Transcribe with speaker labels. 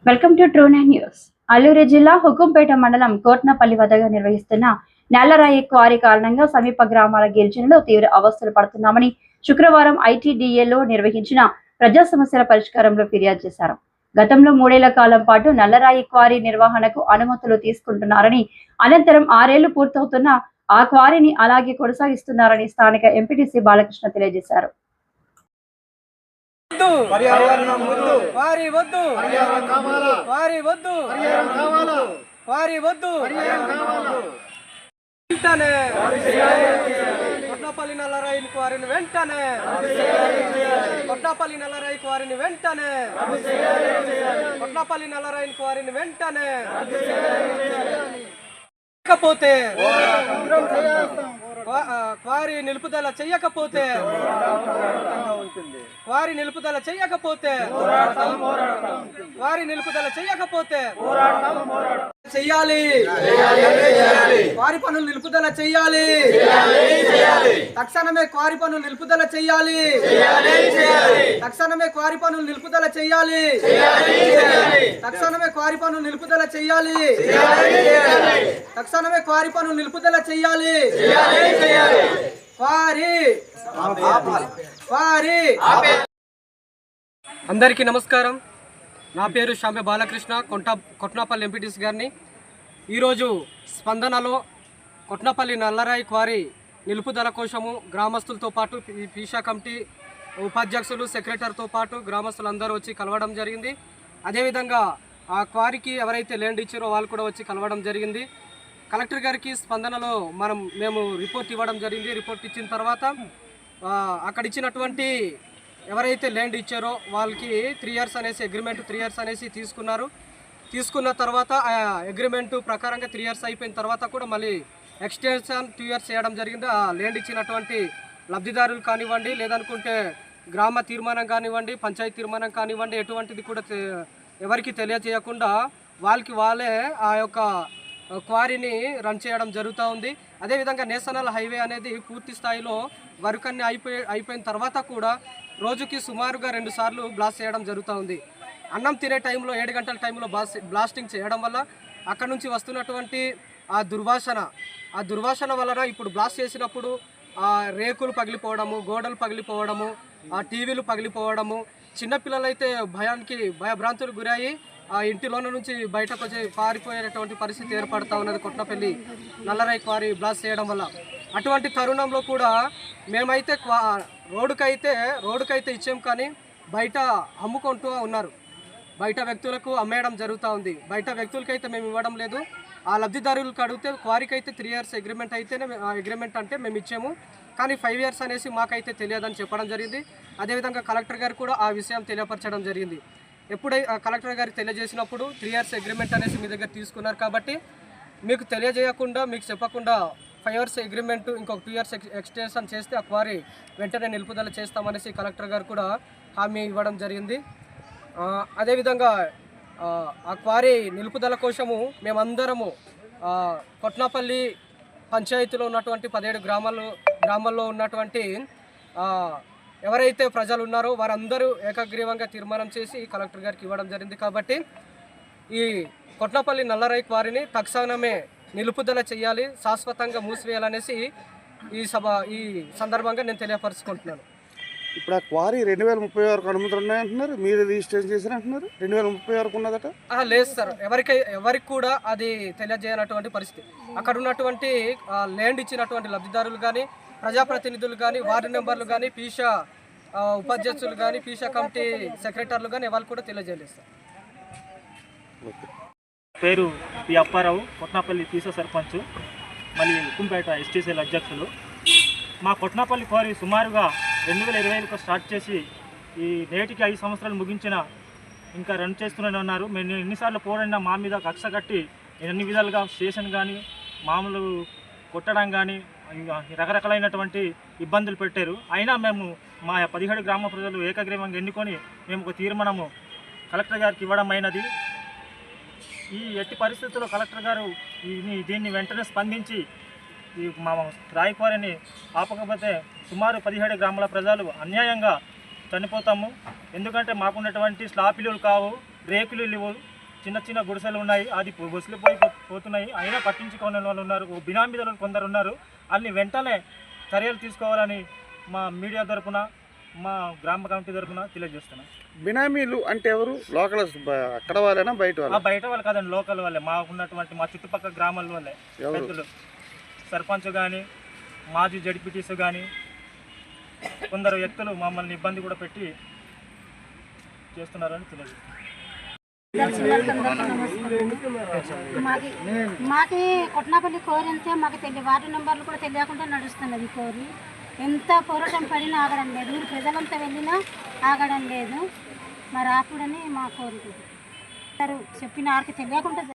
Speaker 1: Welcome to true nine news. Alluri జిల్లా హుకుంపేట మండలం కోట్నపల్లి వద్దగా నిర్వహిస్తున్న నేలరాయి క్వారీ కారణంగా సమీప గ్రామాల గిరిజనులు తీవ్ర అవస్థలు పడుతున్నామని శుక్రవారం ఐటీడీఏలో నిర్వహించిన ప్రజా సమస్యల పరిష్కారంలో ఫిర్యాదు చేశారు. గతంలో 3 ఏళ్ల కాలం పాటు నల్లరాయి క్వారీ నిర్వహణకు అనుమతులు తీసుకుంటున్నారని, అనంతరం 6 ఏళ్లు పూర్తవుతున్న ఆ క్వారీని అలాగే కొనసాగిస్తున్నారని స్థానిక ఎంపీటీసీ బాలకృష్ణ తెలియజేశారు.
Speaker 2: కొట్నపల్లి నల్లరాయి క్వారీని వెంటనే కొట్నపల్లి నల్లరాయి క్వారీని వెంటనే కొట్నపల్లి నల్లరాయి క్వారీని వెంటనే చేయకపోతే క్వారీ నిలుపుదల చేయకపోతే క్వారీ నిలుపుదల చేయకపోతే క్వారీ నిలుపుదల చేయకపోతే చెయ్యాలి. క్వారీ పనులు నిలుపుదల చెయ్యాలి. తక్షణమే క్వారీ పనులు నిలుపుదల చెయ్యాలి. తక్షణమే క్వారీ పనులు నిలుపుదల చెయ్యాలి. తక్షణమే క్వారీ పనులు నిలుపుదల చెయ్యాలి. తక్షణమే క్వారీ పనులు నిలుపుదల చెయ్యాలి. అందరికీ నమస్కారం. నా పేరు శాంబే బాలకృష్ణ, కొట్నపల్లి ఎంపీటీసీ గారిని. ఈరోజు స్పందనలో కొట్నపల్లి నల్లరాయి క్వారీ నిలుపుదల కోసము గ్రామస్తులతో పాటు పీషా కమిటీ ఉపాధ్యక్షులు, సెక్రటరీతో పాటు గ్రామస్తులందరూ వచ్చి కలవడం జరిగింది. అదేవిధంగా ఆ క్వారీకి ఎవరైతే ల్యాండ్ ఇచ్చారో వాళ్ళు కూడా వచ్చి కలవడం జరిగింది. కలెక్టర్ గారికి స్పందనలో మేము రిపోర్ట్ ఇవ్వడం జరిగింది. రిపోర్ట్ ఇచ్చిన తర్వాత అక్కడ ఇచ్చినటువంటి ఎవరైతే ల్యాండ్ ఇచ్చారో వాళ్ళకి 3 years అనేసి అగ్రిమెంట్ 3 years అనేసి తీసుకున్న తర్వాత ఆ అగ్రిమెంటు ప్రకారంగా 3 years అయిపోయిన తర్వాత కూడా మళ్ళీ ఎక్స్టెన్షన్ 2 years చేయడం జరిగింది. ఆ ల్యాండ్ ఇచ్చినటువంటి లబ్ధిదారులు కానివ్వండి, లేదనుకుంటే గ్రామ తీర్మానం కానివ్వండి, పంచాయతీ తీర్మానం కానివ్వండి, ఎటువంటిది కూడా ఎవరికి తెలియజేయకుండా వాళ్ళే ఆ యొక్క క్వారీని రన్ చేయడం జరుగుతూ ఉంది. అదేవిధంగా నేషనల్ హైవే అనేది పూర్తి స్థాయిలో వర్క్ అన్ని అయిపోయిన తర్వాత కూడా రోజుకి సుమారుగా 2 సార్లు బ్లాస్ట్ చేయడం జరుగుతూ ఉంది. అన్నం తినే టైంలో 7 గంటల టైంలో బ్లాస్టింగ్ చేయడం వల్ల అక్కడ నుంచి వస్తున్నటువంటి ఆ దుర్వాసన వలన ఇప్పుడు బ్లాస్ట్ చేసినప్పుడు రేకులు పగిలిపోవడము, గోడలు పగిలిపోవడము, టీవీలు పగిలిపోవడము, చిన్నపిల్లలైతే భయభ్రాంతులకు గురయ్యి ఆ ఇంటిలోన నుంచి బయటకు వచ్చి పారిపోయేటువంటి పరిస్థితి ఏర్పడుతూ ఉన్నది కొట్నపల్లి నల్లరాయి క్వారీ బ్లాస్ట్ చేయడం వల్ల. అటువంటి తరుణంలో కూడా మేమైతే రోడ్డుకైతే ఇచ్చాం, కానీ బయట అమ్ముకుంటూ ఉన్నారు. బయట వ్యక్తులకు అమ్మేయడం జరుగుతూ ఉంది. బయట వ్యక్తులకైతే మేము ఇవ్వడం లేదు. ఆ లబ్ధిదారులకు అడిగితే క్వారీకి అయితే 3 years అగ్రిమెంట్ అయితేనే అగ్రిమెంట్ అంటే మేము ఇచ్చాము, కానీ 5 years అనేసి మాకైతే తెలియదని చెప్పడం జరిగింది. అదేవిధంగా కలెక్టర్ గారు కూడా ఆ విషయం తెలియపరచడం జరిగింది. కలెక్టర్ గారికి తెలియజేసినప్పుడు 3 years అగ్రిమెంట్ అనేసి మీ దగ్గర తీసుకున్నారు కాబట్టి మీకు తెలియజేయకుండా, మీకు చెప్పకుండా 5 years అగ్రిమెంట్ ఇంకొక 2 years ఎక్స్టెన్షన్ చేస్తే ఆ క్వారీ వెంటనే నిలుపుదల చేస్తామనేసి కలెక్టర్ గారు కూడా హామీ ఇవ్వడం జరిగింది. అదేవిధంగా ఆ క్వారీ నిలుపుదల కోసము మేమందరము కొట్నపల్లి పంచాయతీలో ఉన్నటువంటి 17 గ్రామాల్లో ఉన్నటువంటి ఎవరైతే ప్రజలు ఉన్నారో వారందరూ ఏకగ్రీవంగా తీర్మానం చేసి కలెక్టర్ గారికి ఇవ్వడం జరిగింది. కాబట్టి ఈ కొట్నపల్లి నల్లరాయి క్వారీని తక్షణమే నిలుపుదల చేయాలి, శాశ్వతంగా మూసివేయాలనేసి ఈ సందర్భంగా నేను తెలియపరుచుకుంటున్నాను.
Speaker 3: ఇప్పుడు ఆ క్వారీ 2030 వరకు అనుమతులు ఉన్నాయంటున్నారు, మీరు రిజిస్ట్రేషన్ చేసిన అంటున్నారు. 2030 వరకు ఉన్నదట.
Speaker 2: లేదు సార్, ఎవరికి కూడా అది తెలియజేయనటువంటి పరిస్థితి. అక్కడ ఉన్నటువంటి ల్యాండ్ ఇచ్చినటువంటి లబ్ధిదారులు కానీ, ప్రజాప్రతినిధులు కానీ, వార్డు మెంబర్లు కానీ, పీషా ఉపాధ్యక్షులు కానీ, పీషా కమిటీ సెక్రటరీలు కానీ ఎవరు కూడా తెలియజేయలేదు సార్.
Speaker 4: పేరు పి అప్పారావు, కొట్నపల్లి పీసా సర్పంచ్, మళ్ళీ హుకుంపేట ఎస్టీసీఎల్ అధ్యక్షులు. మా కొట్నపల్లి క్వారీ సుమారుగా 2020లో స్టార్ట్ చేసి ఈ నేటికి 5 సంవత్సరాలు ముగించిన ఇంకా రన్ చేస్తూనే ఉన్నారు. మేము ఎన్నిసార్లు పోరాడినా మా మీద కక్ష కట్టి ఎన్ని విధాలుగా స్టేషన్ కానీ, మామూలు కొట్టడం కానీ రకరకాలైనటువంటి ఇబ్బందులు పెట్టారు. అయినా మేము మా 17 గ్రామ ప్రజలు ఏకగ్రీవంగా ఎన్నుకొని మేము ఒక తీర్మానము కలెక్టర్ గారికి ఇవ్వడం అయినది. ఈ ఎట్టి పరిస్థితుల్లో కలెక్టర్ గారు దీన్ని వెంటనే స్పందించి ఈ మా రాయి క్వారీని ఆపకపోతే సుమారు 17 గ్రామాల ప్రజలు అన్యాయంగా చనిపోతాము. ఎందుకంటే మాకున్నటువంటి స్లాబ్ ఇల్లులు కావు, రేకులు ఇల్లు, చిన్న చిన్న గుడిసెలు ఉన్నాయి, అది పోతున్నాయి, అయినా పట్టించుకోని వాళ్ళు ఉన్నారు. బినామీదారులు కొందరు ఉన్నారు. అన్ని వెంటనే చర్యలు తీసుకోవాలని మా మీడియా తరపున, మా గ్రామ కమిటీ తరపున తెలియజేస్తున్నాం.
Speaker 3: బినామీలు అంటే ఎవరు? లోకల్ అక్కడ వాళ్ళేనా బయట వాళ్ళ?
Speaker 4: బయట వాళ్ళు కాదండి, లోకల్ వాళ్ళే. మాకున్నటువంటి మా చుట్టుపక్కల గ్రామాల వాళ్ళే పెద్దలు, సర్పంచ్ కానీ, మాజీ జడ్పీటీస్ కానీ, కొందరు వ్యక్తులు మమ్మల్ని ఇబ్బంది కూడా పెట్టి చేస్తున్నారని తెలియజేస్తున్నాం.
Speaker 5: మాకి కొట్నాపల్లి కోరి అంతే మాకు వార్డు నెంబర్లు కూడా తెలియకుండా నడుస్తున్నది కోరి. ఎంత పోరాటం పడినా ఆగడం లేదు, ఊరు ప్రజలంతా వెళ్ళినా ఆగడం లేదు. మరి అప్పుడని మా కోరిక చెప్పిన వారికి తెలియకుండా